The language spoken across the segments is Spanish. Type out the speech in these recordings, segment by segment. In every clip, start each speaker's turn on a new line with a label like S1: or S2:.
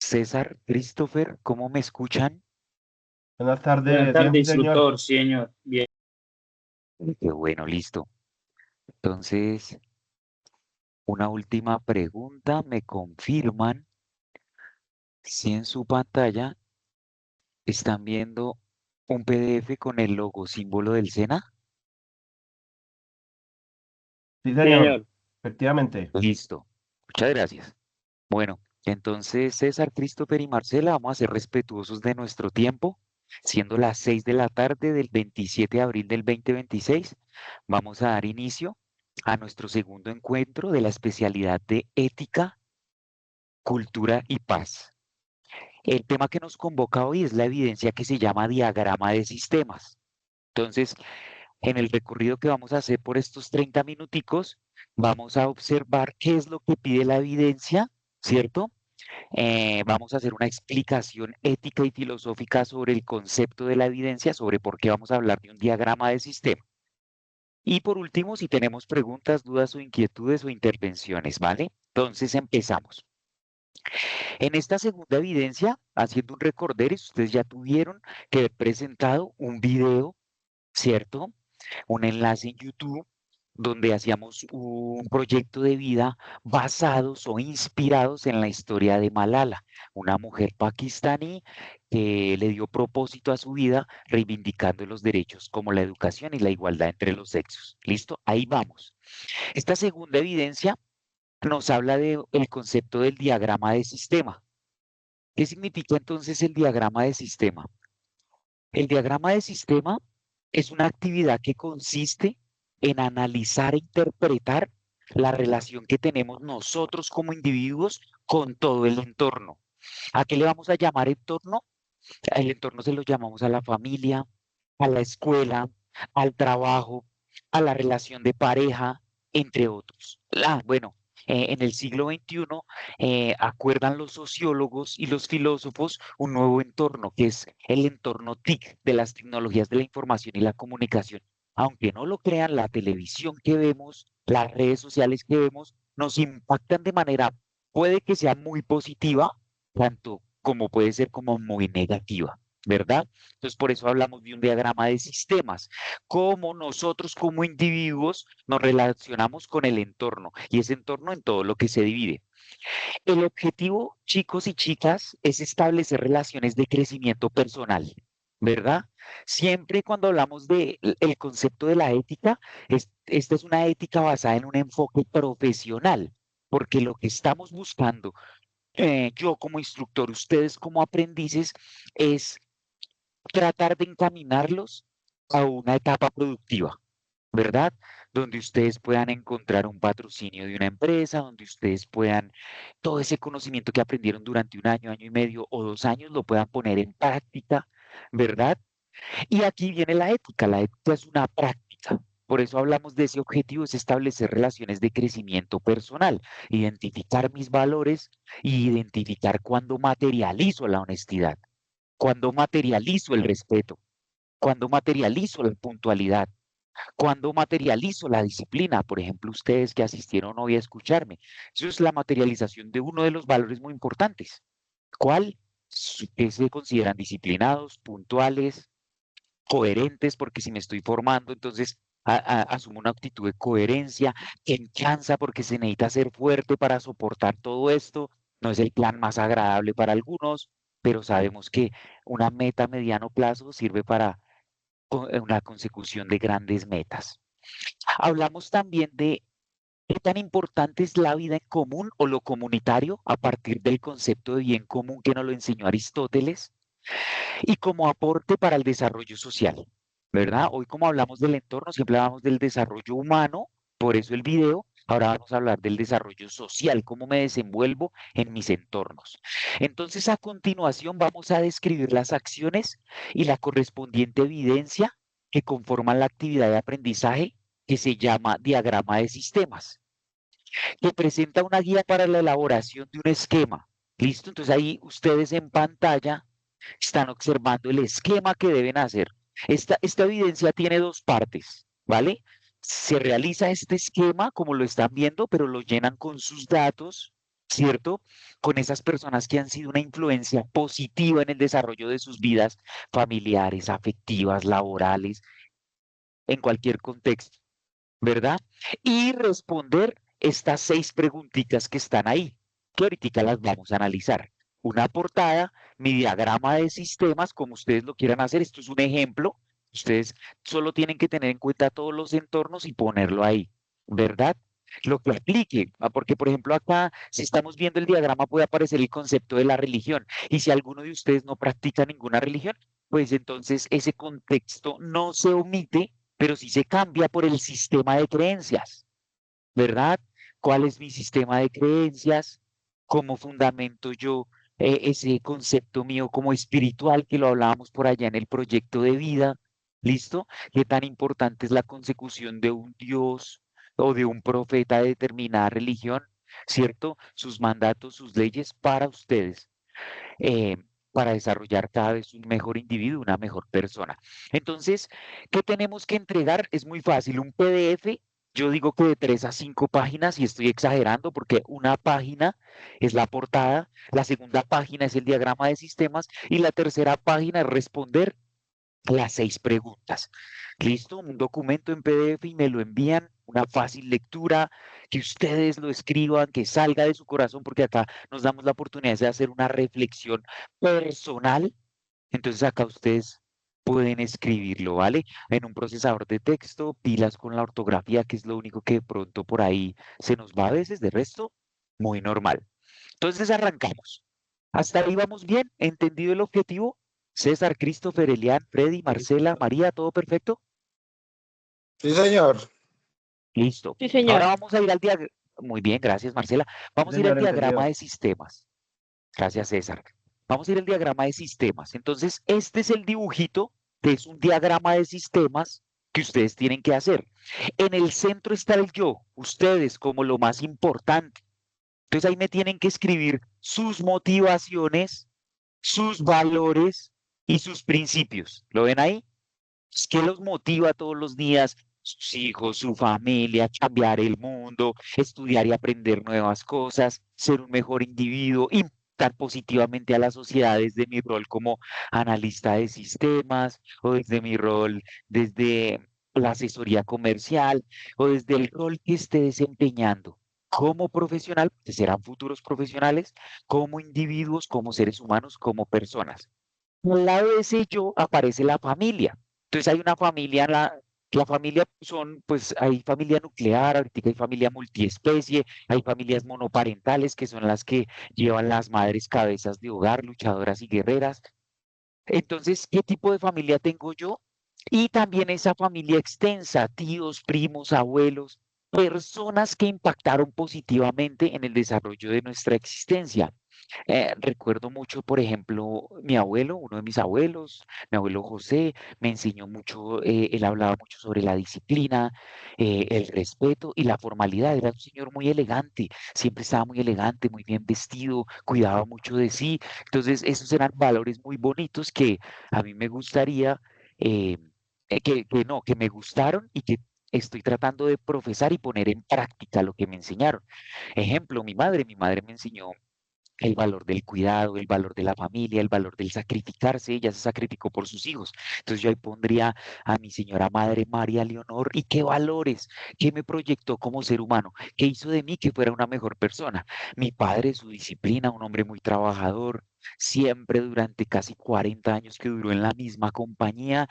S1: César, Christopher, ¿cómo me escuchan?
S2: Buenas
S3: Buenas
S2: tardes, bien, sí,
S3: tardes,
S2: señor.
S3: instructor, sí, señor. Bien.
S1: Qué bueno, listo. Entonces, una última pregunta. ¿Me confirman si en su pantalla están viendo un PDF con el logo símbolo del SENA?
S2: Sí,
S3: Sí,
S2: señor.
S3: señor.
S2: Efectivamente.
S1: Listo. Muchas gracias. Bueno, entonces César, Christopher y Marcela, vamos a ser respetuosos de nuestro tiempo. Siendo las 6 de la tarde del 27 de abril del 2026, vamos a dar inicio a nuestro segundo encuentro de la especialidad de ética, cultura y paz. El tema que nos convoca hoy es la evidencia que se llama diagrama de sistemas. Entonces, en el recorrido que vamos a hacer por estos 30 minuticos, vamos a observar qué es lo que pide la evidencia, ¿cierto? Vamos a hacer una explicación ética y filosófica sobre el concepto de la evidencia, sobre por qué vamos a hablar de un diagrama de sistema. Y por último, si tenemos preguntas, dudas o inquietudes o intervenciones, ¿vale? Entonces empezamos. En esta segunda evidencia, haciendo un recorderis, ustedes ya tuvieron que haber presentado un video, ¿cierto? Un enlace en YouTube donde hacíamos un proyecto de vida basados o inspirados en la historia de Malala, una mujer pakistaní que le dio propósito a su vida reivindicando los derechos como la educación y la igualdad entre los sexos. ¿Listo? Ahí vamos. Esta segunda evidencia nos habla del concepto del diagrama de sistema. ¿Qué significa entonces el diagrama de sistema? El diagrama de sistema es una actividad que consiste en analizar e interpretar la relación que tenemos nosotros como individuos con todo el entorno. ¿A qué le vamos a llamar entorno? El entorno se lo llamamos a la familia, a la escuela, al trabajo, a la relación de pareja, entre otros. Bueno, en el siglo XXI acuerdan los sociólogos y los filósofos un nuevo entorno, que es el entorno TIC de las tecnologías de la información y la comunicación. Aunque no lo crean, la televisión que vemos, las redes sociales que vemos, nos impactan de manera, puede que sea muy positiva, tanto como puede ser como muy negativa, ¿verdad? Entonces, por eso hablamos de un diagrama de sistemas, cómo nosotros como individuos nos relacionamos con el entorno y ese entorno en todo lo que se divide. El objetivo, chicos y chicas, es establecer relaciones de crecimiento personal, ¿verdad? Siempre cuando hablamos de el concepto de la ética, esta es una ética basada en un enfoque profesional, porque lo que estamos buscando, yo como instructor, ustedes como aprendices, es tratar de encaminarlos a una etapa productiva, ¿verdad? Donde ustedes puedan encontrar un patrocinio de una empresa, donde ustedes puedan, todo ese conocimiento que aprendieron durante un año, año y medio o 2 años, lo puedan poner en práctica, ¿verdad? Y aquí viene la ética es una práctica. Por eso hablamos de ese objetivo, es establecer relaciones de crecimiento personal, identificar mis valores y identificar cuándo materializo la honestidad, cuándo materializo el respeto, cuándo materializo la puntualidad, cuando materializo la disciplina, por ejemplo, ustedes que asistieron hoy a escucharme, eso es la materialización de uno de los valores muy importantes. ¿Cuál? Que se consideran disciplinados, puntuales, coherentes, porque si me estoy formando, entonces asumo una actitud de coherencia, templanza, porque se necesita ser fuerte para soportar todo esto. No es el plan más agradable para algunos, pero sabemos que una meta a mediano plazo sirve para una consecución de grandes metas. Hablamos también de qué tan importante es la vida en común o lo comunitario a partir del concepto de bien común que nos lo enseñó Aristóteles y como aporte para el desarrollo social, ¿verdad? Hoy como hablamos del entorno, siempre hablamos del desarrollo humano, por eso el video. Ahora vamos a hablar del desarrollo social, cómo me desenvuelvo en mis entornos. Entonces, a continuación vamos a describir las acciones y la correspondiente evidencia que conforman la actividad de aprendizaje que se llama diagrama de sistemas, que presenta una guía para la elaboración de un esquema. ¿Listo? Entonces ahí ustedes en pantalla están observando el esquema que deben hacer. Esta evidencia tiene dos partes, ¿vale? Se realiza este esquema, como lo están viendo, pero lo llenan con sus datos, ¿cierto? Con esas personas que han sido una influencia positiva en el desarrollo de sus vidas familiares, afectivas, laborales, en cualquier contexto, ¿verdad? Y responder estas 6 preguntitas que están ahí, que ahorita las vamos a analizar. Una portada, mi diagrama de sistemas, como ustedes lo quieran hacer, esto es un ejemplo, ustedes solo tienen que tener en cuenta todos los entornos y ponerlo ahí, ¿verdad? Lo que aplique, porque por ejemplo acá, si estamos viendo el diagrama, puede aparecer el concepto de la religión. Y si alguno de ustedes no practica ninguna religión, pues entonces ese contexto no se omite, pero sí se cambia por el sistema de creencias, ¿verdad? ¿Cuál es mi sistema de creencias? ¿Cómo fundamento yo ese concepto mío como espiritual que lo hablábamos por allá en el proyecto de vida? ¿Listo? ¿Qué tan importante es la consecución de un Dios o de un profeta de determinada religión? ¿Cierto? Sus mandatos, sus leyes para ustedes, eh, para desarrollar cada vez un mejor individuo, una mejor persona. Entonces, ¿qué tenemos que entregar? Es muy fácil, un PDF. Yo digo que de 3 a 5 páginas, y estoy exagerando porque una página es la portada, la segunda página es el diagrama de sistemas y la tercera página es responder las 6 preguntas. ¿Listo? Un documento en PDF y me lo envían, una fácil lectura, que ustedes lo escriban, que salga de su corazón, porque acá nos damos la oportunidad de hacer una reflexión personal. Entonces acá ustedes pueden escribirlo, ¿vale? En un procesador de texto, pilas con la ortografía, que es lo único que de pronto por ahí se nos va a veces, de resto, muy normal. Entonces arrancamos. Hasta ahí vamos bien, ¿entendido el objetivo? César, Christopher, Elian, Freddy, Marcela, María, ¿todo perfecto?
S3: Sí, señor.
S1: Listo.
S4: Sí, señor.
S1: Ahora vamos a ir al diagrama. Muy bien, gracias, Marcela. Vamos a ir al
S2: Señor,
S1: diagrama
S2: entendido.
S1: de sistemas. Gracias, César. Vamos a ir al diagrama de sistemas. Entonces, este es el dibujito, que es un diagrama de sistemas que ustedes tienen que hacer. En el centro está el yo, ustedes como lo más importante. Entonces ahí me tienen que escribir sus motivaciones, sus valores y sus principios. ¿Lo ven ahí? ¿Qué los motiva todos los días? Sus hijos, su familia, cambiar el mundo, estudiar y aprender nuevas cosas, ser un mejor individuo, impactar positivamente a la sociedad desde mi rol como analista de sistemas o desde mi rol desde la asesoría comercial o desde el rol que esté desempeñando como profesional, que serán futuros profesionales, como individuos, como seres humanos, como personas. Al lado de ese yo aparece la familia. Entonces hay una familia, la familia son, pues hay familia nuclear, ahorita hay familia multiespecie, hay familias monoparentales que son las que llevan las madres cabezas de hogar, luchadoras y guerreras. Entonces, ¿qué tipo de familia tengo yo? Y también esa familia extensa, tíos, primos, abuelos, personas que impactaron positivamente en el desarrollo de nuestra existencia. Recuerdo mucho, por ejemplo, mi abuelo, uno de mis abuelos, mi abuelo José, me enseñó mucho, él hablaba mucho sobre la disciplina, el respeto y la formalidad. Era un señor muy elegante, siempre estaba muy elegante, muy bien vestido, cuidaba mucho de sí. Entonces, esos eran valores muy bonitos que a mí me gustaría, eh, que me gustaron y que estoy tratando de profesar y poner en práctica lo que me enseñaron. Ejemplo, mi madre me enseñó el valor del cuidado, el valor de la familia, el valor del sacrificarse. Ella se sacrificó por sus hijos. Entonces yo ahí pondría a mi señora madre María Leonor y qué valores, qué me proyectó como ser humano, qué hizo de mí que fuera una mejor persona. Mi padre, su disciplina, un hombre muy trabajador. Siempre durante casi 40 años que duró en la misma compañía,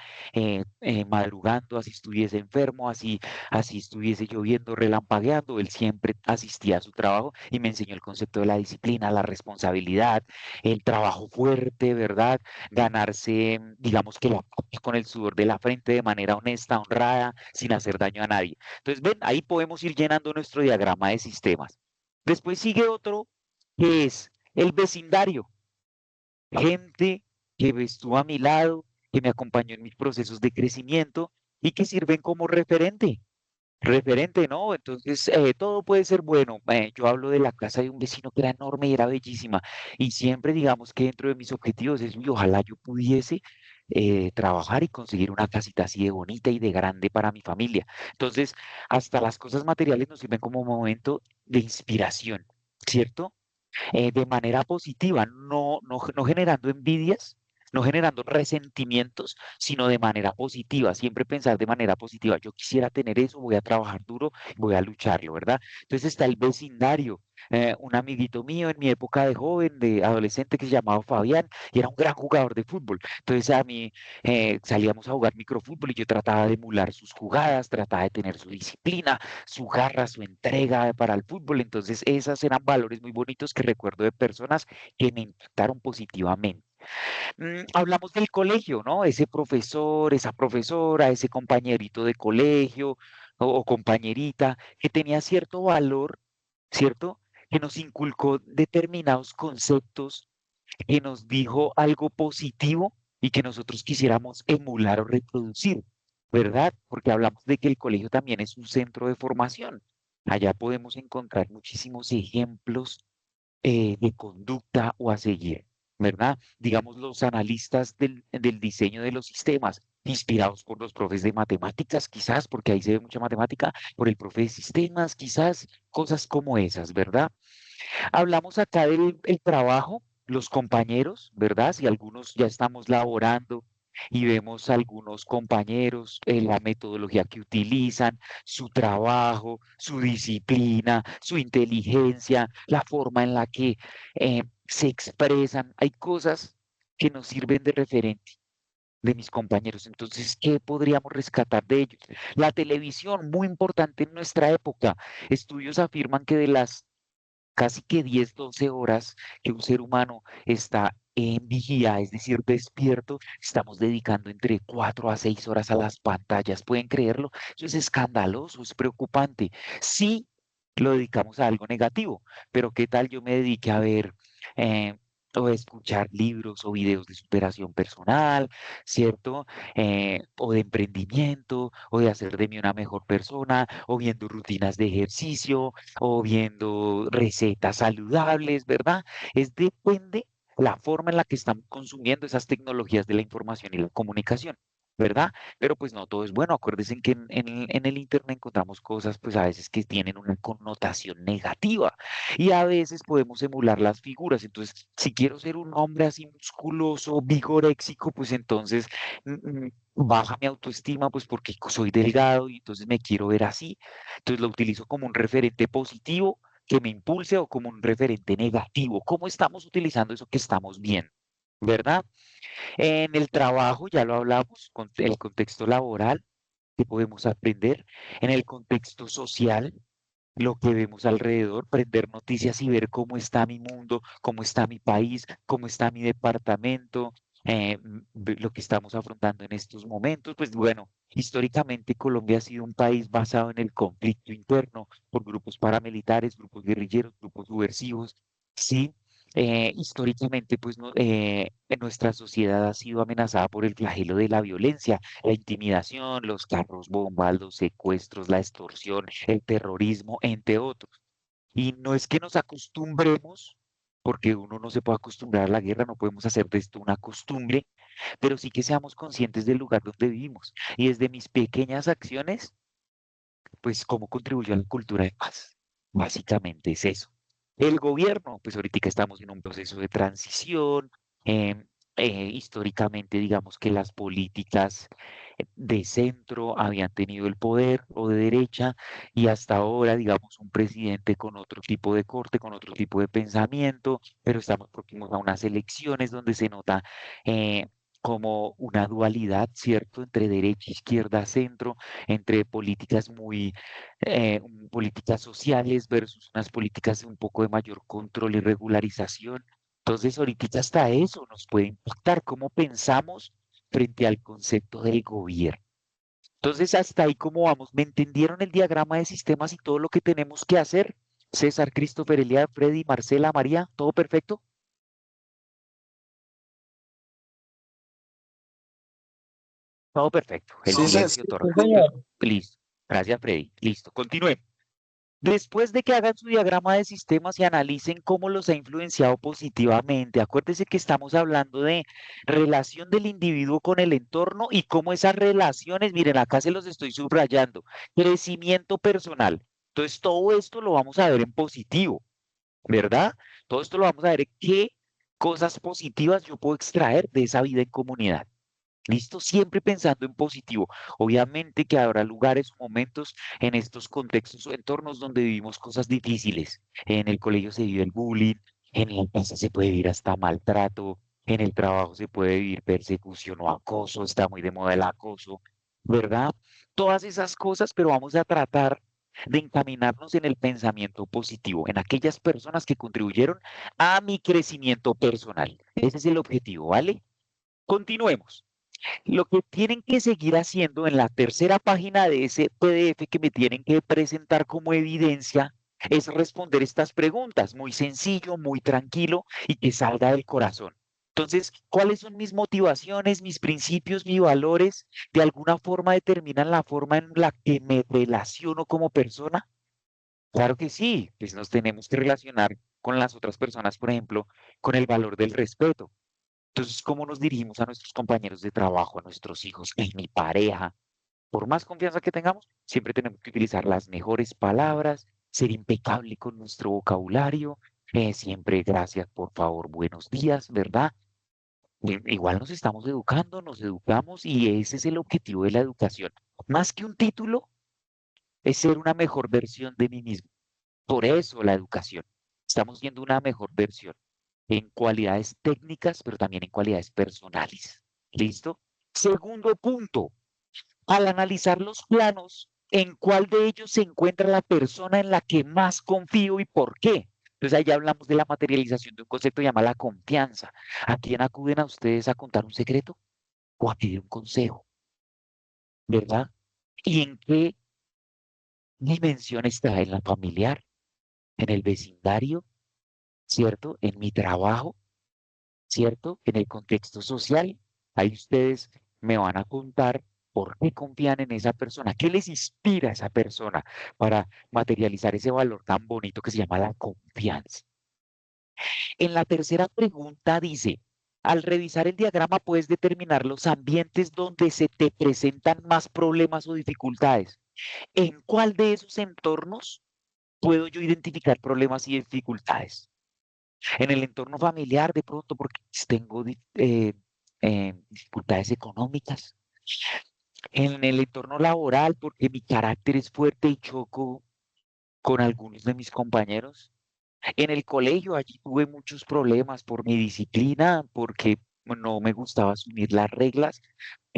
S1: madrugando, así estuviese enfermo, así estuviese lloviendo, relampagueando, él siempre asistía a su trabajo y me enseñó el concepto de la disciplina, la responsabilidad, el trabajo fuerte, ¿verdad? Ganarse, digamos que la copia con el sudor de la frente de manera honesta, honrada, sin hacer daño a nadie. Entonces, ven, ahí podemos ir llenando nuestro diagrama de sistemas. Después sigue otro que es el vecindario, gente que estuvo a mi lado, que me acompañó en mis procesos de crecimiento y que sirven como referente. Referente, ¿no? Entonces, todo puede ser bueno. Yo hablo de la casa de un vecino que era enorme y era bellísima. Y siempre, digamos que dentro de mis objetivos es, "Uy, ojalá yo pudiese trabajar y conseguir una casita así de bonita y de grande para mi familia". Entonces, hasta las cosas materiales nos sirven como momento de inspiración, ¿cierto? de manera positiva, no generando envidias, no generando resentimientos, sino de manera positiva, siempre pensar de manera positiva. Yo quisiera tener eso, voy a trabajar duro, voy a lucharlo, ¿verdad? Entonces está el vecindario. Un amiguito mío en mi época de joven, de adolescente, que se llamaba Fabián, y era un gran jugador de fútbol. Entonces a mí salíamos a jugar microfútbol y yo trataba de emular sus jugadas, trataba de tener su disciplina, su garra, su entrega para el fútbol. Entonces, esos eran valores muy bonitos que recuerdo de personas que me impactaron positivamente. Hablamos del colegio, ¿no? Ese profesor, esa profesora, ese compañerito de colegio o compañerita que tenía cierto valor, ¿cierto? Que nos inculcó determinados conceptos, que nos dijo algo positivo y que nosotros quisiéramos emular o reproducir, ¿verdad? Porque hablamos de que el colegio también es un centro de formación. Allá podemos encontrar muchísimos ejemplos de conducta o a seguir, ¿verdad? Digamos, los analistas del diseño de los sistemas, inspirados por los profes de matemáticas, quizás, porque ahí se ve mucha matemática, por el profe de sistemas, quizás, cosas como esas, ¿verdad? Hablamos acá del el trabajo, los compañeros, ¿verdad? Si algunos ya estamos laborando y vemos algunos compañeros, la metodología que utilizan, su trabajo, su disciplina, su inteligencia, la forma en la que se expresan, hay cosas que nos sirven de referente de mis compañeros. Entonces, ¿qué podríamos rescatar de ellos? La televisión, muy importante en nuestra época. Estudios afirman que de las casi que 10, 12 horas que un ser humano está en vigía, es decir, despierto, estamos dedicando entre 4 a 6 horas a las pantallas. ¿Pueden creerlo? Eso es escandaloso, es preocupante. Sí, lo dedicamos a algo negativo, pero ¿qué tal yo me dedique a ver eh, o a escuchar libros o videos de superación personal, ¿cierto? O de emprendimiento, o de hacer de mí una mejor persona, o viendo rutinas de ejercicio, o viendo recetas saludables, ¿verdad? Es depende la forma en la que estamos consumiendo esas tecnologías de la información y la comunicación, ¿verdad? Pero pues no todo es bueno. Acuérdense que en el Internet encontramos cosas pues a veces que tienen una connotación negativa y a veces podemos emular las figuras. Entonces, si quiero ser un hombre así musculoso, vigoréxico, pues entonces baja mi autoestima pues porque soy delgado y entonces me quiero ver así. Entonces lo utilizo como un referente positivo que me impulse o como un referente negativo. ¿Cómo estamos utilizando eso que estamos viendo? ¿Verdad? En el trabajo, ya lo hablamos, con el contexto laboral, que podemos aprender. En el contexto social, lo que vemos alrededor, prender noticias y ver cómo está mi mundo, cómo está mi país, cómo está mi departamento, lo que estamos afrontando en estos momentos. Pues bueno, históricamente Colombia ha sido un país basado en el conflicto interno por grupos paramilitares, grupos guerrilleros, grupos subversivos. Sí, históricamente pues nuestra sociedad ha sido amenazada por el flagelo de la violencia, la intimidación, los carros bombas, los secuestros, la extorsión, el terrorismo, entre otros. Y no es que nos acostumbremos, porque uno no se puede acostumbrar a la guerra, no podemos hacer de esto una costumbre, pero sí que seamos conscientes del lugar donde vivimos. Y desde mis pequeñas acciones, pues cómo contribuyó a la cultura de paz. Básicamente es eso. El gobierno, pues ahorita que estamos en un proceso de transición, em, históricamente digamos que las políticas de centro habían tenido el poder o de derecha y hasta ahora digamos un presidente con otro tipo de corte, con otro tipo de pensamiento, pero estamos próximos a unas elecciones donde se nota como una dualidad, ¿cierto?, entre derecha, izquierda, centro, entre políticas políticas sociales versus unas políticas de un poco de mayor control y regularización. Entonces, ahorita hasta eso nos puede impactar cómo pensamos frente al concepto del gobierno. Entonces, hasta ahí cómo vamos. ¿Me entendieron el diagrama de sistemas y todo lo que tenemos que hacer? César, Christopher, Elia, Freddy, Marcela, María, ¿todo perfecto? Todo perfecto. El
S3: Sí,
S1: silencio
S3: sí,
S1: otorga.
S3: señor.
S1: Listo. Gracias, Freddy. Listo. Continúe. Después de que hagan su diagrama de sistemas y analicen cómo los ha influenciado positivamente, acuérdense que estamos hablando de relación del individuo con el entorno y cómo esas relaciones, miren, acá se los estoy subrayando, crecimiento personal. Entonces, todo esto lo vamos a ver en positivo, ¿verdad? Todo esto lo vamos a ver en qué cosas positivas yo puedo extraer de esa vida en comunidad. ¿Listo? Siempre pensando en positivo. Obviamente que habrá lugares o momentos en estos contextos o entornos donde vivimos cosas difíciles. En el colegio se vive el bullying, en la casa se puede vivir hasta maltrato, en el trabajo se puede vivir persecución o acoso, está muy de moda el acoso, ¿verdad? Todas esas cosas, pero vamos a tratar de encaminarnos en el pensamiento positivo, en aquellas personas que contribuyeron a mi crecimiento personal. Ese es el objetivo, ¿vale? Continuemos. Lo que tienen que seguir haciendo en la tercera página de ese PDF que me tienen que presentar como evidencia es responder estas preguntas, muy sencillo, muy tranquilo y que salga del corazón. Entonces, ¿cuáles son mis motivaciones, mis principios, mis valores? ¿De alguna forma determinan la forma en la que me relaciono como persona? Claro que sí, pues nos tenemos que relacionar con las otras personas, por ejemplo, con el valor del respeto. Entonces, ¿cómo nos dirigimos a nuestros compañeros de trabajo, a nuestros hijos, a mi pareja? Por más confianza que tengamos, siempre tenemos que utilizar las mejores palabras, ser impecable con nuestro vocabulario, siempre gracias, por favor, buenos días, ¿verdad? Igual nos estamos educando, nos educamos y ese es el objetivo de la educación. Más que un título, es ser una mejor versión de mí mismo. Por eso la educación. Estamos viendo una mejor versión en cualidades técnicas, pero también en cualidades personales. ¿Listo? Segundo punto, al analizar los planos, ¿en cuál de ellos se encuentra la persona en la que más confío y por qué? Entonces ahí ya hablamos de la materialización de un concepto llamado la confianza. ¿A quién acuden a ustedes a contar un secreto o a pedir un consejo? ¿Verdad? ¿Y en qué dimensión está? ¿En la familiar? ¿En el vecindario? ¿Cierto? ¿En mi trabajo? ¿Cierto? En el contexto social, ahí ustedes me van a contar por qué confían en esa persona, qué les inspira a esa persona para materializar ese valor tan bonito que se llama la confianza. En la tercera pregunta dice, al revisar el diagrama puedes determinar los ambientes donde se te presentan más problemas o dificultades. ¿En cuál de esos entornos puedo yo identificar problemas y dificultades? En el entorno familiar, de pronto, porque tengo dificultades económicas. En el entorno laboral, porque mi carácter es fuerte y choco con algunos de mis compañeros. En el colegio, allí tuve muchos problemas por mi disciplina, porque no me gustaba asumir las reglas,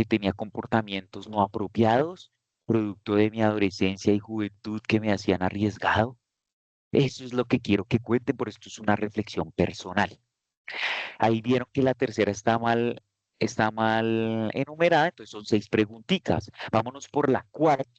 S1: tenía comportamientos no apropiados, producto de mi adolescencia y juventud que me hacían arriesgado. Eso es lo que quiero que cuenten, por esto es una reflexión personal. Ahí vieron que la tercera está mal enumerada, entonces son 6 preguntitas. Vámonos por la cuarta.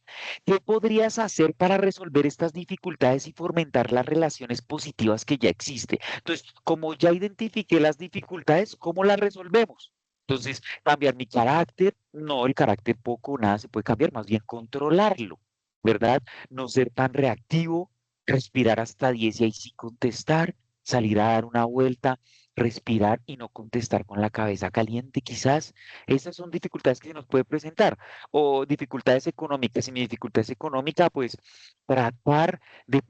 S1: ¿Qué podrías hacer para resolver estas dificultades y fomentar las relaciones positivas que ya existen? Entonces, como ya identifiqué las dificultades, ¿cómo las resolvemos? Entonces, cambiar mi carácter, no, el carácter poco o nada se puede cambiar, más bien controlarlo, ¿verdad? No ser tan reactivo, respirar hasta 10 y ahí sí contestar, salir a dar una vuelta, respirar y no contestar con la cabeza caliente, quizás. Esas son dificultades que se nos puede presentar. O dificultades económicas. Y mi dificultad es económica, pues tratar de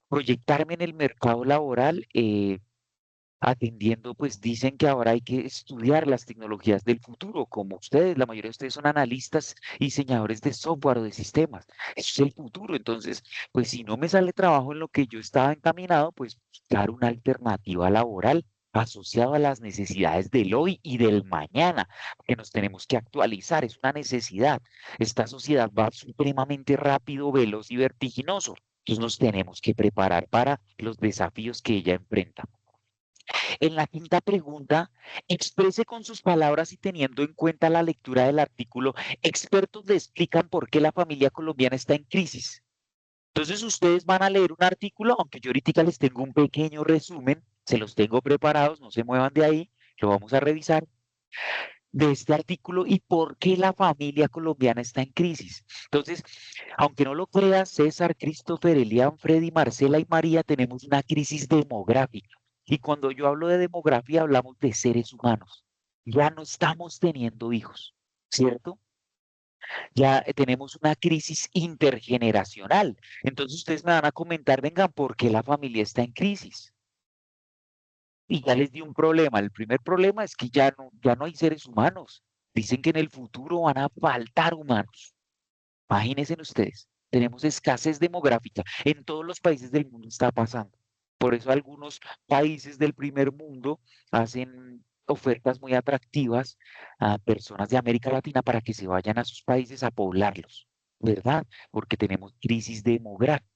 S1: proyectarme en el mercado laboral, atendiendo, pues dicen que ahora hay que estudiar las tecnologías del futuro, como ustedes, la mayoría de ustedes son analistas y diseñadores de software o de sistemas. Eso es el futuro. Entonces, pues si no me sale trabajo en lo que yo estaba encaminado, pues buscar una alternativa laboral asociada a las necesidades del hoy y del mañana, porque nos tenemos que actualizar, es una necesidad. Esta sociedad va supremamente rápido, veloz y vertiginoso. Entonces nos tenemos que preparar para los desafíos que ella enfrenta. En la quinta pregunta, exprese con sus palabras y teniendo en cuenta la lectura del artículo, expertos le explican por qué la familia colombiana está en crisis. Entonces ustedes van a leer un artículo, aunque yo ahorita les tengo un pequeño resumen, se los tengo preparados, no se muevan de ahí, lo vamos a revisar de este artículo y por qué la familia colombiana está en crisis. Entonces, aunque no lo creas, César, Christopher, Elian, Freddy, Marcela y María, tenemos una crisis demográfica. Y cuando yo hablo de demografía, hablamos de seres humanos. Ya no estamos teniendo hijos, ¿cierto? Ya tenemos una crisis intergeneracional. Entonces ustedes me van a comentar, vengan, ¿por qué la familia está en crisis? Y ya les di un problema. El primer problema es que ya no hay seres humanos. Dicen que en el futuro van a faltar humanos. Imagínense ustedes, tenemos escasez demográfica. En todos los países del mundo está pasando. Por eso algunos países del primer mundo hacen ofertas muy atractivas a personas de América Latina para que se vayan a sus países a poblarlos, ¿verdad? Porque tenemos crisis demográfica.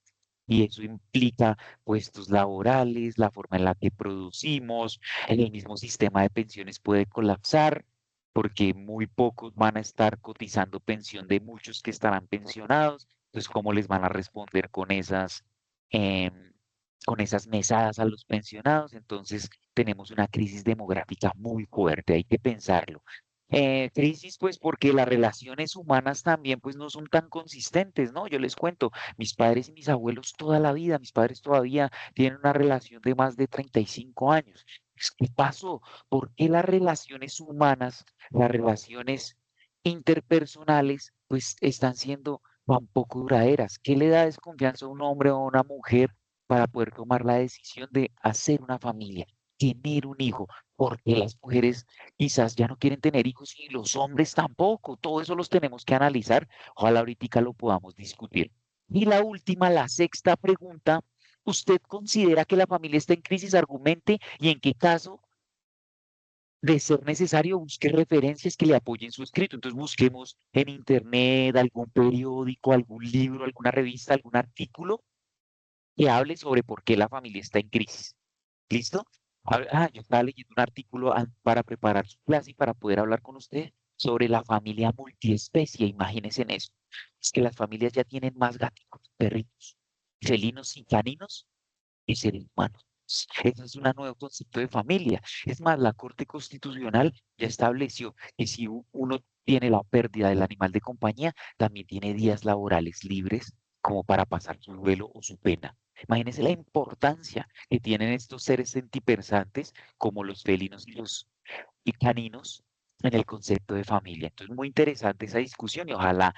S1: Y eso implica puestos laborales, la forma en la que producimos, el mismo sistema de pensiones puede colapsar porque muy pocos van a estar cotizando pensión de muchos que estarán pensionados. Entonces, ¿cómo les van a responder em, con esas mesadas a los pensionados? Entonces, tenemos una crisis demográfica muy fuerte, hay que pensarlo. Crisis, pues, porque las relaciones humanas también, pues, no son tan consistentes, ¿no? Yo les cuento, mis padres y mis abuelos toda la vida, mis padres todavía tienen una relación de más de 35 años. ¿Qué pasó? ¿Por qué las relaciones humanas, las relaciones interpersonales, pues están siendo tan poco duraderas? ¿Qué le da desconfianza a un hombre o a una mujer para poder tomar la decisión de hacer una familia, tener un hijo? Porque las mujeres quizás ya no quieren tener hijos y los hombres tampoco. Todo eso los tenemos que analizar. Ojalá ahorita lo podamos discutir. Y la última, la sexta pregunta, ¿usted considera que la familia está en crisis? Argumente y en qué caso, de ser necesario, busque referencias que le apoyen su escrito. Entonces busquemos en internet algún periódico, algún libro, alguna revista, algún artículo que hable sobre por qué la familia está en crisis. ¿Listo? Yo estaba leyendo un artículo para preparar su clase y para poder hablar con usted sobre la familia multiespecie. Imagínense en eso. Es que las familias ya tienen más gatos, perritos, felinos y caninos y seres humanos. Eso es un nuevo concepto de familia. Es más, la Corte Constitucional ya estableció que si uno tiene la pérdida del animal de compañía, también tiene días laborales libres como para pasar su duelo o su pena. Imagínense la importancia que tienen estos seres sentipensantes como los felinos y caninos en el concepto de familia. Entonces, muy interesante esa discusión y ojalá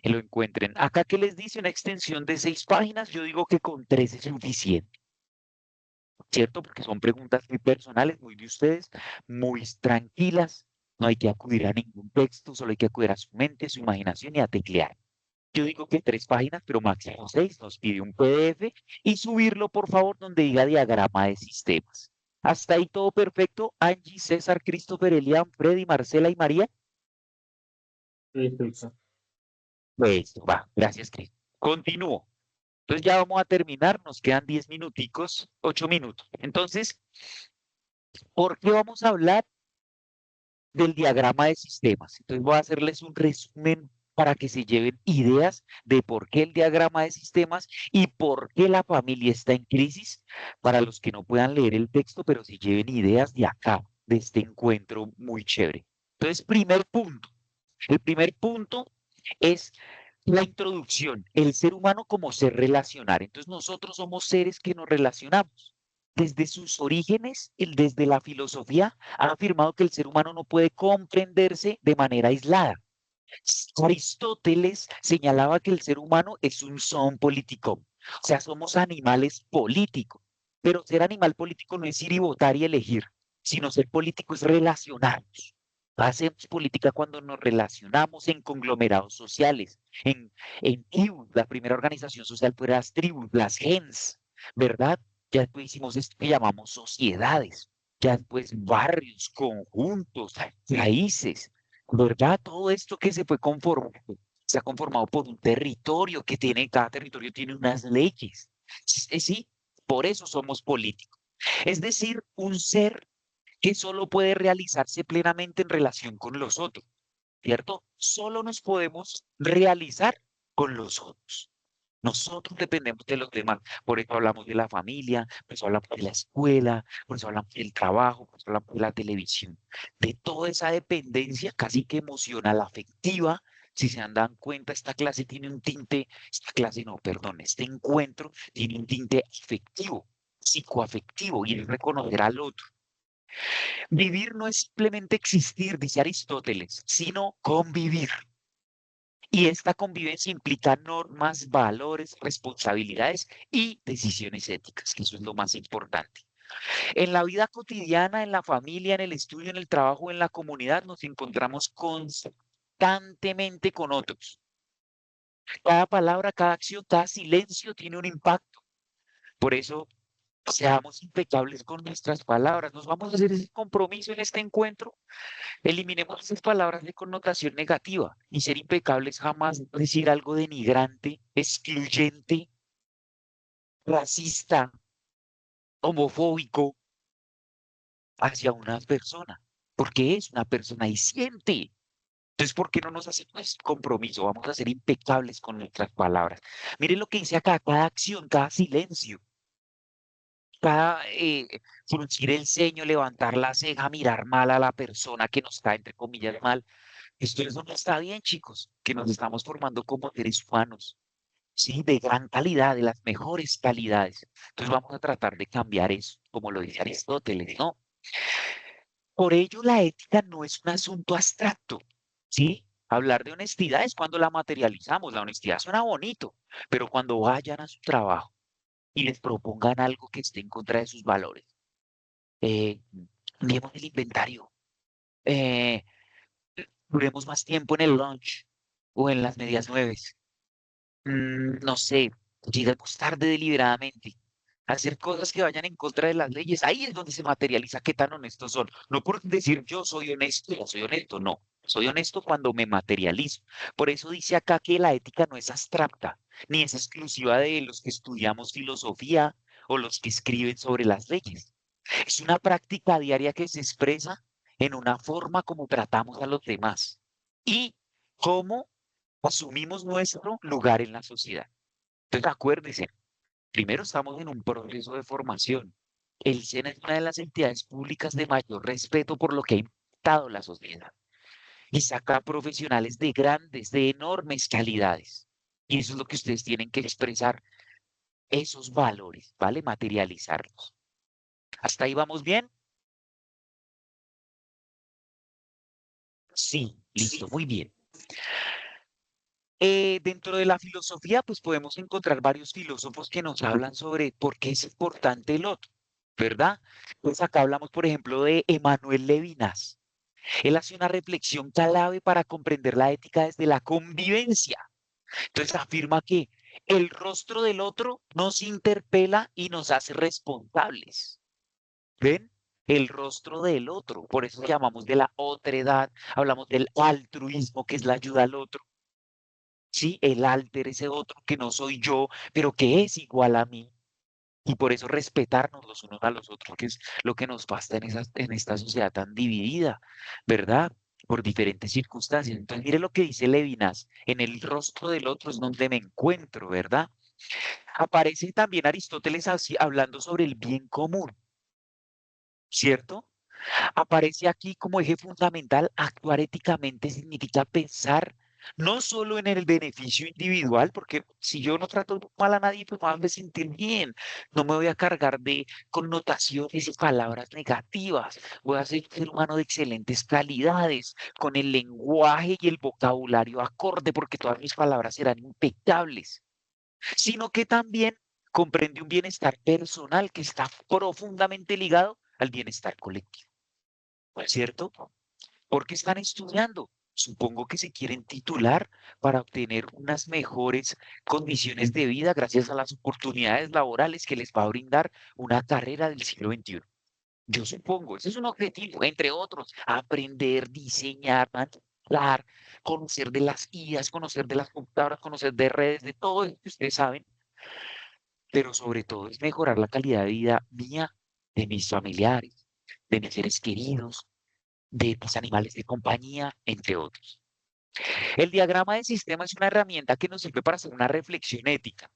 S1: lo encuentren. Acá que les dice una extensión de 6 páginas, yo digo que con 3 es suficiente. ¿Cierto? Porque son preguntas muy personales, muy de ustedes, muy tranquilas. No hay que acudir a ningún texto, solo hay que acudir a su mente, su imaginación y a teclear. Yo digo que 3 páginas, pero máximo 6. Nos pide un PDF y subirlo, por favor, donde diga diagrama de sistemas. Hasta ahí todo perfecto. Angie, César, Christopher, Elian, Freddy, Marcela y María.
S2: Listo.
S1: Listo, va. Gracias, Cris. Continúo. Entonces ya vamos a terminar. Nos quedan 10 minuticos, 8 minutos. Entonces, ¿por qué vamos a hablar del diagrama de sistemas? Entonces voy a hacerles un resumen para que se lleven ideas de por qué el diagrama de sistemas y por qué la familia está en crisis, para los que no puedan leer el texto, pero se lleven ideas de acá, de este encuentro muy chévere. Entonces, primer punto. El primer punto es la introducción, el ser humano como ser relacional. Entonces nosotros somos seres que nos relacionamos. Desde sus orígenes, desde la filosofía, han afirmado que el ser humano no puede comprenderse de manera aislada. Aristóteles señalaba que el ser humano es un son político, o sea, somos animales políticos, pero ser animal político no es ir y votar y elegir, sino ser político es relacionarnos. Hacemos política cuando nos relacionamos en conglomerados sociales, en tribus. La primera organización social fue las tribus, las gens, ¿verdad? Ya después hicimos esto que llamamos sociedades, ya después barrios, conjuntos, países. ¿Verdad? Todo esto que se fue conformando, se ha conformado por un territorio que tiene, cada territorio tiene unas leyes. Sí, por eso somos políticos. Es decir, un ser que solo puede realizarse plenamente en relación con los otros, ¿cierto? Solo nos podemos realizar con los otros. Nosotros dependemos de los demás. Por eso hablamos de la familia, por eso hablamos de la escuela, por eso hablamos del trabajo, por eso hablamos de la televisión. De toda esa dependencia casi que emocional, afectiva. Si se dan cuenta, esta clase tiene un tinte, esta clase no, perdón, este encuentro tiene un tinte afectivo, psicoafectivo, y es reconocer al otro. Vivir no es simplemente existir, dice Aristóteles, sino convivir. Y esta convivencia implica normas, valores, responsabilidades y decisiones éticas, que eso es lo más importante. En la vida cotidiana, en la familia, en el estudio, en el trabajo, en la comunidad, nos encontramos constantemente con otros. Cada palabra, cada acción, cada silencio tiene un impacto. Por eso, seamos impecables con nuestras palabras. Nos vamos a hacer ese compromiso en este encuentro. Eliminemos esas palabras de connotación negativa y ser impecables jamás decir algo denigrante, excluyente, racista, homofóbico hacia una persona, porque es una persona y siente. Entonces, ¿por qué no nos hacemos ese compromiso? Vamos a ser impecables con nuestras palabras. Miren lo que dice acá, cada acción, cada silencio, cada fruncir el ceño, levantar la ceja, mirar mal a la persona que nos cae, entre comillas, mal. Eso no está bien, chicos, que nos estamos formando como seres humanos, ¿sí? De gran calidad, de las mejores calidades. Entonces vamos a tratar de cambiar eso, como lo dice Aristóteles, ¿no? Por ello, la ética no es un asunto abstracto, ¿sí? Hablar de honestidad es cuando la materializamos. La honestidad suena bonito, pero cuando vayan a su trabajo y les propongan algo que esté en contra de sus valores, eh, miremos el inventario, eh, duremos más tiempo en el lunch o en las medias nueves, no sé, llegamos tarde deliberadamente, hacer cosas que vayan en contra de las leyes, ahí es donde se materializa qué tan honestos son. No por decir yo soy honesto, no. Soy honesto cuando me materializo. Por eso dice acá que la ética no es abstracta, ni es exclusiva de los que estudiamos filosofía o los que escriben sobre las leyes. Es una práctica diaria que se expresa en una forma como tratamos a los demás y cómo asumimos nuestro lugar en la sociedad. Entonces, acuérdense, primero estamos en un proceso de formación. El SENA es una de las entidades públicas de mayor respeto por lo que ha impactado la sociedad y saca profesionales de grandes, de enormes calidades. Y eso es lo que ustedes tienen que expresar, esos valores, ¿vale? Materializarlos. ¿Hasta ahí vamos bien? Sí, listo, muy bien. Dentro de la filosofía, pues podemos encontrar varios filósofos que nos hablan sobre por qué es importante el otro, ¿verdad? Pues acá hablamos, por ejemplo, de Emmanuel Levinas. Él hace una reflexión clave para comprender la ética desde la convivencia. Entonces afirma que el rostro del otro nos interpela y nos hace responsables. ¿Ven? El rostro del otro. Por eso llamamos de la otredad, hablamos del altruismo, que es la ayuda al otro. Sí, el alter, ese otro que no soy yo, pero que es igual a mí. Y por eso respetarnos los unos a los otros, que es lo que nos pasa en esta sociedad tan dividida, ¿verdad? Por diferentes circunstancias. Entonces, mire lo que dice Levinas, en el rostro del otro es donde me encuentro, ¿verdad? Aparece también Aristóteles hablando sobre el bien común, ¿cierto? Aparece aquí como eje fundamental, actuar éticamente significa pensar no solo en el beneficio individual, porque si yo no trato mal a nadie, pues me van a sentir bien. No me voy a cargar de connotaciones y palabras negativas. Voy a ser un ser humano de excelentes calidades, con el lenguaje y el vocabulario acorde, porque todas mis palabras serán impecables, sino que también comprende un bienestar personal que está profundamente ligado al bienestar colectivo, ¿cierto? Porque están estudiando. Supongo que se quieren titular para obtener unas mejores condiciones de vida gracias a las oportunidades laborales que les va a brindar una carrera del siglo XXI. Yo supongo, ese es un objetivo, entre otros, aprender, diseñar, manipular, conocer de las IAs, conocer de las computadoras, conocer de redes, de todo eso que ustedes saben, pero sobre todo es mejorar la calidad de vida mía, de mis familiares, de mis seres queridos, de los animales de compañía, entre otros. El diagrama de sistema es una herramienta que nos sirve para hacer una reflexión ética.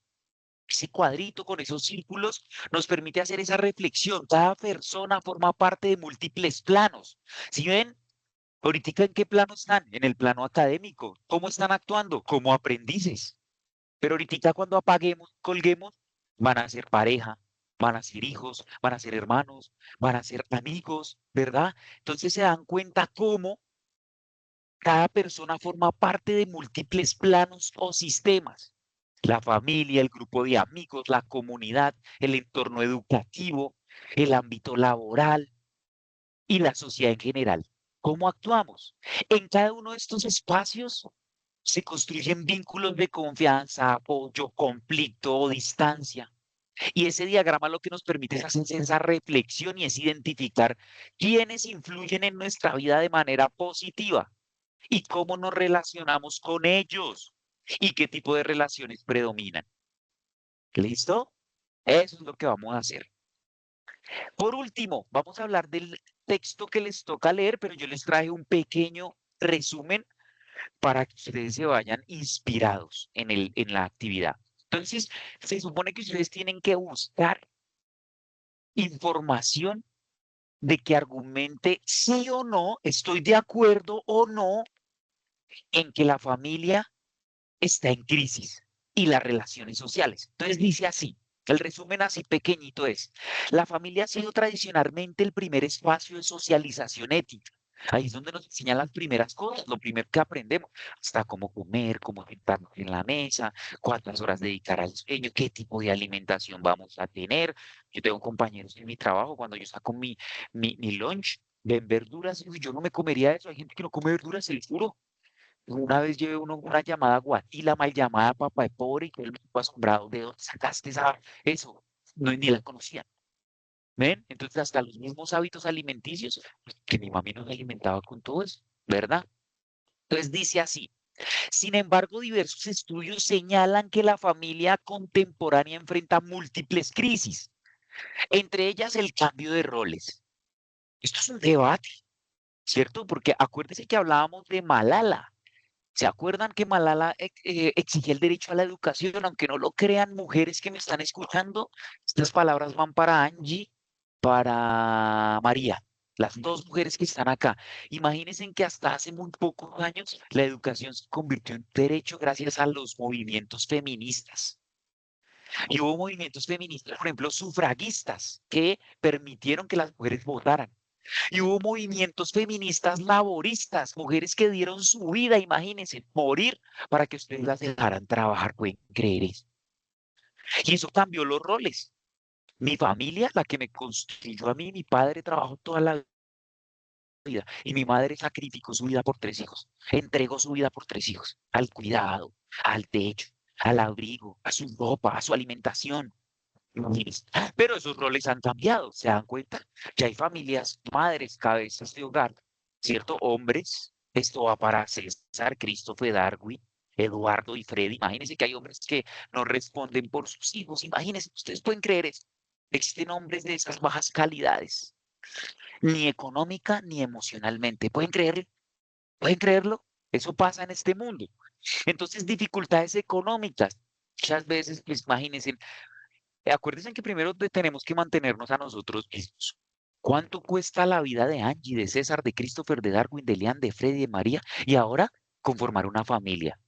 S1: Ese cuadrito con esos círculos nos permite hacer esa reflexión. Cada persona forma parte de múltiples planos. ¿Sí ven? Ahorita en qué plano están? En el plano académico. ¿Cómo están actuando? Como aprendices. Pero ahorita cuando apaguemos, colguemos, van a ser pareja, van a ser hijos, van a ser hermanos, van a ser amigos, ¿verdad? Entonces se dan cuenta cómo Cada persona forma parte de múltiples planos o sistemas. La familia, el grupo de amigos, la comunidad, el entorno educativo, el ámbito laboral y la sociedad en general. ¿Cómo actuamos? En cada uno de estos espacios se construyen vínculos de confianza, apoyo, conflicto o distancia. Y ese diagrama lo que nos permite es hacer esa reflexión y es identificar quiénes influyen en nuestra vida de manera positiva y cómo nos relacionamos con ellos y qué tipo de relaciones predominan. ¿Listo? Eso es lo que vamos a hacer. Por último, vamos a hablar del texto que les toca leer, pero yo les traje un pequeño resumen para que ustedes se vayan inspirados en la actividad. Entonces, se supone que ustedes tienen que buscar información de que argumente sí o no, estoy de acuerdo o no en que la familia está en crisis y las relaciones sociales. Entonces dice así, el resumen así pequeñito es, la familia ha sido tradicionalmente el primer espacio de socialización ética. Ahí es donde nos enseñan las primeras cosas, lo primero que aprendemos, hasta cómo comer, cómo sentarnos en la mesa, cuántas horas dedicar al sueño, qué tipo de alimentación vamos a tener. Yo tengo compañeros en mi trabajo, cuando yo saco mi lunch, ven verduras, y yo no me comería eso, hay gente que no come verduras, se lo juro. Una vez llevé una llamada guatila, mal llamada papá de pobre, y todo el mundo asombrado, ¿de dónde sacaste eso? No, ni la conocían. ¿Ven? Entonces, hasta los mismos hábitos alimenticios, pues, que mi mami nos alimentaba con todo eso, ¿verdad? Entonces dice así, sin embargo, diversos estudios señalan que la familia contemporánea enfrenta múltiples crisis, entre ellas el cambio de roles. Esto es un debate, ¿cierto? Porque acuérdense que hablábamos de Malala. ¿Se acuerdan que Malala exigía el derecho a la educación? Aunque no lo crean, mujeres que me están escuchando, estas palabras van para Angie, para María, las dos mujeres que están acá. Imagínense que hasta hace muy pocos años la educación se convirtió en derecho gracias a los movimientos feministas. Y hubo movimientos feministas, por ejemplo, sufragistas, que permitieron que las mujeres votaran. Y hubo movimientos feministas laboristas, mujeres que dieron su vida, imagínense, morir para que ustedes las dejaran trabajar. ¿Pueden creer eso? Y eso cambió los roles. Mi familia, la que me construyó a mí, mi padre trabajó toda la vida y mi madre sacrificó su vida por tres hijos, entregó su vida por tres hijos, al cuidado, al techo, al abrigo, a su ropa, a su alimentación. Imagínense. Pero esos roles han cambiado, ¿se dan cuenta? Ya hay familias, madres, cabezas de hogar, ¿cierto? Hombres, esto va para César, Christopher, Darwin, Eduardo y Freddy. Imagínense que hay hombres que no responden por sus hijos. Imagínense, ustedes pueden creer eso. Existen hombres de esas bajas calidades, ni económica ni emocionalmente. ¿Pueden creerlo? ¿Pueden creerlo? Eso pasa en este mundo. Entonces, dificultades económicas. Muchas veces, pues imagínense, acuérdense que primero tenemos que mantenernos a nosotros mismos. ¿Cuánto cuesta la vida de Angie, de César, de Christopher, de Darwin, de Lean, de Freddy, de María? Y ahora conformar una familia,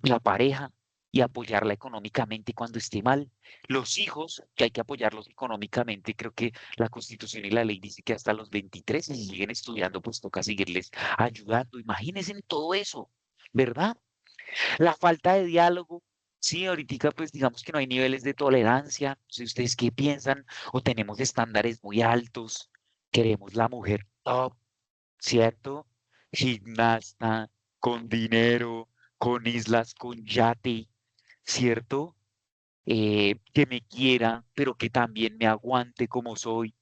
S1: la pareja y apoyarla económicamente cuando esté mal. Los hijos, que hay que apoyarlos económicamente. Creo que la Constitución y la ley dice que hasta los 23, si siguen estudiando, pues toca seguirles ayudando. Imagínense en todo eso, ¿verdad? La falta de diálogo. Sí, ahorita pues digamos que no hay niveles de tolerancia. No sé ustedes qué piensan, o tenemos estándares muy altos. Queremos la mujer top, ¿cierto? Gimnasta, con dinero, con islas, con yate, ¿cierto? Que me quiera, pero que también me aguante como soy,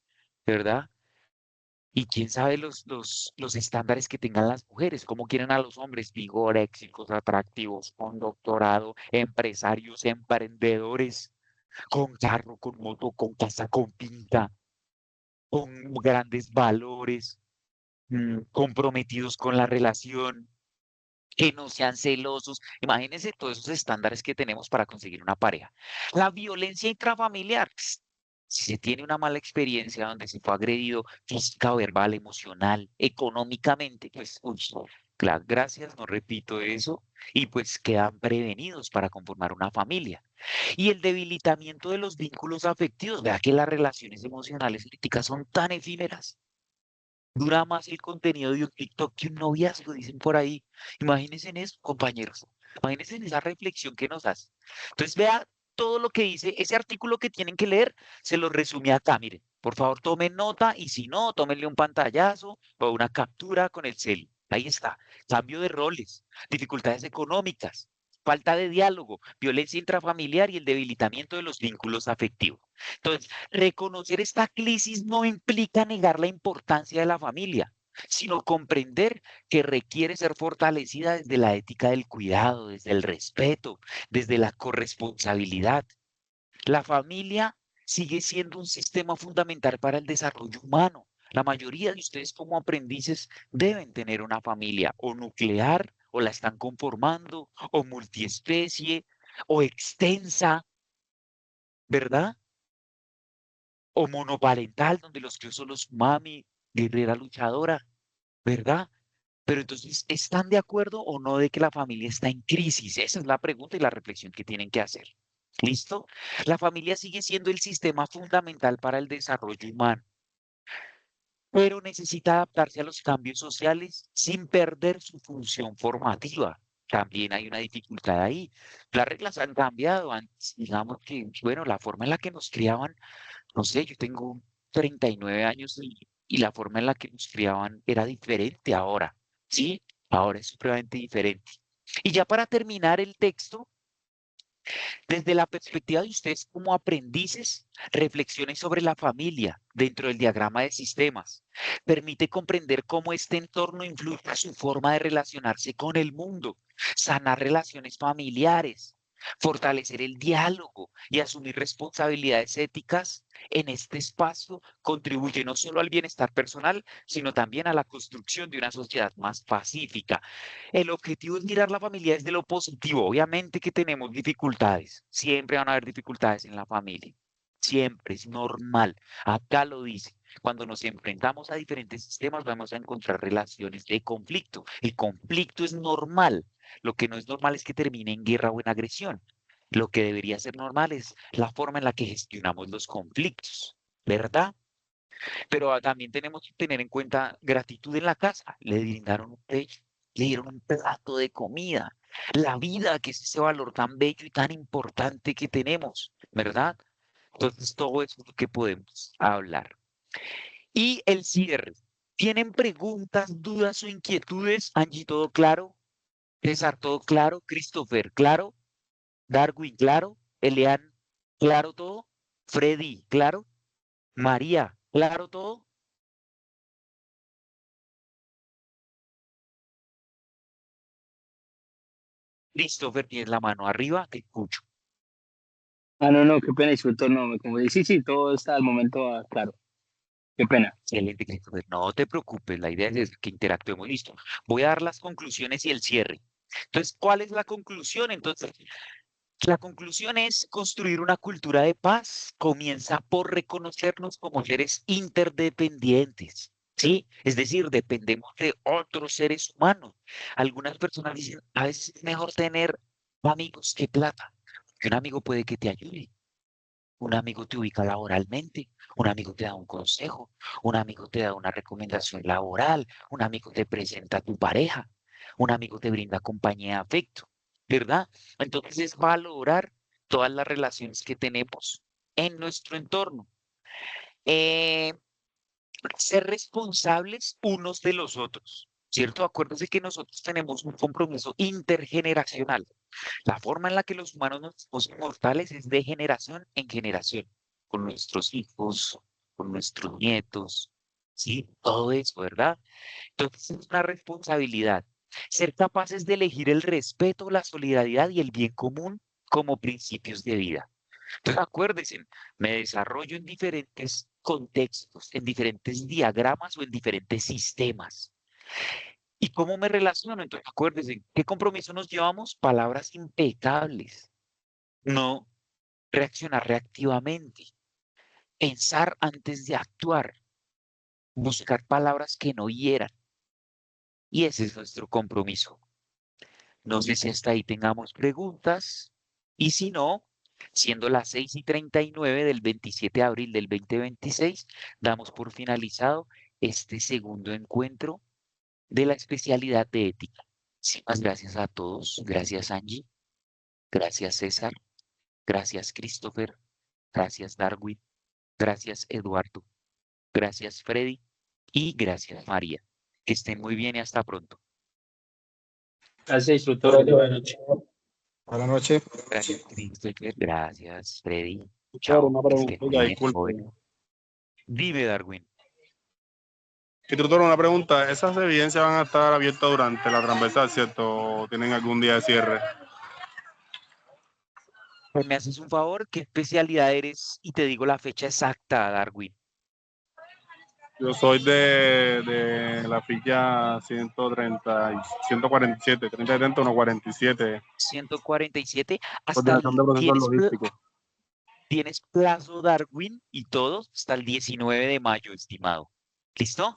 S1: ¿verdad? Y quién sabe los estándares que tengan las mujeres, cómo quieren a los hombres, vigoréxicos, atractivos, con doctorado, empresarios, emprendedores, con carro, con moto, con casa, con pinta, con grandes valores, comprometidos con la relación, que no sean celosos. Imagínense todos esos estándares que tenemos para conseguir una pareja. La violencia intrafamiliar. Si se tiene una mala experiencia donde se fue agredido física, verbal, emocional, económicamente, pues, uy, gracias, no repito eso, y pues quedan prevenidos para conformar una familia. Y el debilitamiento de los vínculos afectivos, vea que las relaciones emocionales y políticas son tan efímeras. Dura más el contenido de un TikTok que un noviazgo, dicen por ahí. Imagínense en eso, compañeros. Imagínense en esa reflexión que nos hace. Entonces, vea todo lo que dice ese artículo que tienen que leer, se lo resumí acá. Miren, por favor, tomen nota y si no, tómenle un pantallazo o una captura con el cel. Ahí está. Cambio de roles, dificultades económicas, falta de diálogo, violencia intrafamiliar y el debilitamiento de los vínculos afectivos. Entonces, reconocer esta crisis no implica negar la importancia de la familia, sino comprender que requiere ser fortalecida desde la ética del cuidado, desde el respeto, desde la corresponsabilidad. La familia sigue siendo un sistema fundamental para el desarrollo humano. La mayoría de ustedes como aprendices deben tener una familia o nuclear, o la están conformando, o multiespecie, o extensa, ¿verdad? O monoparental, donde los críos son los mami, guerrera luchadora, ¿verdad? Pero entonces, ¿están de acuerdo o no de que la familia está en crisis? Esa es la pregunta y la reflexión que tienen que hacer. ¿Listo? La familia sigue siendo el sistema fundamental para el desarrollo humano, pero necesita adaptarse a los cambios sociales sin perder su función formativa. También hay una dificultad ahí. Las reglas han cambiado. Antes, digamos que, bueno, la forma en la que nos criaban, no sé, yo tengo 39 años y la forma en la que nos criaban era diferente ahora, ¿sí? Ahora es supremamente diferente. Y ya para terminar el texto, desde la perspectiva de ustedes como aprendices, reflexionen sobre la familia dentro del diagrama de sistemas. Permite comprender cómo este entorno influye en su forma de relacionarse con el mundo, sanar relaciones familiares, fortalecer el diálogo y asumir responsabilidades éticas en este espacio contribuye no solo al bienestar personal, sino también a la construcción de una sociedad más pacífica. El objetivo es mirar la familia desde lo positivo. Obviamente que tenemos dificultades. Siempre van a haber dificultades en la familia. Siempre es normal. Acá lo dice. Cuando nos enfrentamos a diferentes sistemas, vamos a encontrar relaciones de conflicto. El conflicto es normal. Lo que no es normal es que termine en guerra o en agresión. Lo que debería ser normal es la forma en la que gestionamos los conflictos, ¿verdad? Pero también tenemos que tener en cuenta gratitud en la casa. Le brindaron un techo, le dieron un plato de comida, la vida, que es ese valor tan bello y tan importante que tenemos, ¿verdad? Entonces, todo eso es lo que podemos hablar. Y el cierre. ¿Tienen preguntas, dudas o inquietudes? Angie, ¿todo claro? César, ¿todo claro? Christopher, ¿claro? Darwin, ¿claro? Elian, ¿claro todo? Freddy, ¿claro? María, ¿claro todo? Christopher, tienes la mano arriba, te escucho.
S4: Ah, no, no, qué pena, disculpa, no, como dice, sí, sí, todo está al momento claro, qué pena.
S1: Excelente, Christopher. No te preocupes, la idea es que interactuemos. Listo. Voy a dar las conclusiones y el cierre. Entonces, ¿cuál es la conclusión? Entonces, la conclusión es construir una cultura de paz. Comienza por reconocernos como seres interdependientes. ¿Sí? Es decir, dependemos de otros seres humanos. Algunas personas dicen, a veces es mejor tener amigos que plata. Que un amigo puede que te ayude. Un amigo te ubica laboralmente, un amigo te da un consejo, un amigo te da una recomendación laboral, un amigo te presenta a tu pareja, un amigo te brinda compañía y afecto, ¿verdad? Entonces es valorar todas las relaciones que tenemos en nuestro entorno. Eh, Ser responsables unos de los otros, ¿cierto? Acuérdense que nosotros tenemos un compromiso intergeneracional. La forma en la que los humanos nos hacemos inmortales es de generación en generación, con nuestros hijos, con nuestros nietos, ¿sí? Todo eso, ¿verdad? Entonces es una responsabilidad. Ser capaces de elegir el respeto, la solidaridad y el bien común como principios de vida. Entonces acuérdense, me desarrollo en diferentes contextos, en diferentes diagramas o en diferentes sistemas. ¿Y cómo me relaciono? Entonces acuérdense, ¿qué compromiso nos llevamos? Palabras impecables. No reaccionar reactivamente, pensar antes de actuar, buscar palabras que no hieran. Y ese es nuestro compromiso. No sé si hasta ahí tengamos preguntas. Y si no, siendo las 6:39 del 27 de abril del 2026, damos por finalizado este segundo encuentro de la especialidad de ética. Muchísimas gracias a todos. Gracias, Angie. Gracias, César. Gracias, Christopher. Gracias, Darwin. Gracias, Eduardo. Gracias, Freddy. Y gracias, María. Que estén muy bien y hasta pronto.
S4: Gracias, instructor. Buenas noches.
S3: Buenas noches.
S1: Gracias, Christopher. Gracias, Freddy.
S5: Doctor,
S1: Chao.
S5: una
S1: Que estén
S5: pregunta.
S1: muy
S6: Oiga,
S1: bien.
S6: disculpe.
S1: Bueno. Dime, Darwin.
S6: Instructor, una pregunta. ¿Esas evidencias van a estar abiertas durante la transversal, cierto? ¿O tienen algún día de cierre?
S1: Pues me haces un favor, ¿qué especialidad eres? Y te digo la fecha exacta, Darwin.
S6: Yo soy de la ficha 130, 147, 3070, 147,
S1: 147. Hasta
S6: coordinación de procesos logísticos.
S1: tienes plazo, Darwin, y todo hasta el 19 de mayo, estimado. ¿Listo?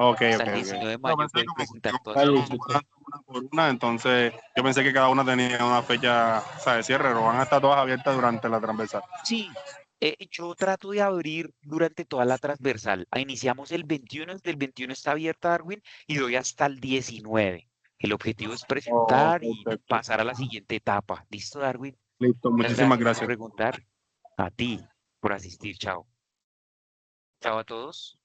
S6: Ok,
S1: Hasta
S6: ok,
S1: el
S6: ok.
S1: 19 de
S6: No,
S1: mayo
S6: pensé
S1: puedes
S6: como
S1: presentar
S6: yo
S1: todas
S4: Vale,
S1: tus
S4: instructor.
S6: una por una, entonces yo pensé que cada una tenía una fecha, o sea, de cierre, pero van a estar todas abiertas durante la transversal.
S1: Sí, yo trato de abrir durante toda la transversal. Iniciamos el 21, desde el 21 está abierta, Darwin, y doy hasta el 19. El objetivo es
S6: Oh,
S1: presentar y
S6: perfecto.
S1: pasar a la siguiente etapa. ¿Listo, Darwin?
S6: Listo,
S1: Muchas
S6: muchísimas
S1: gracias por
S6: gracias.
S1: preguntar. A ti por asistir. Chao. Chao a todos.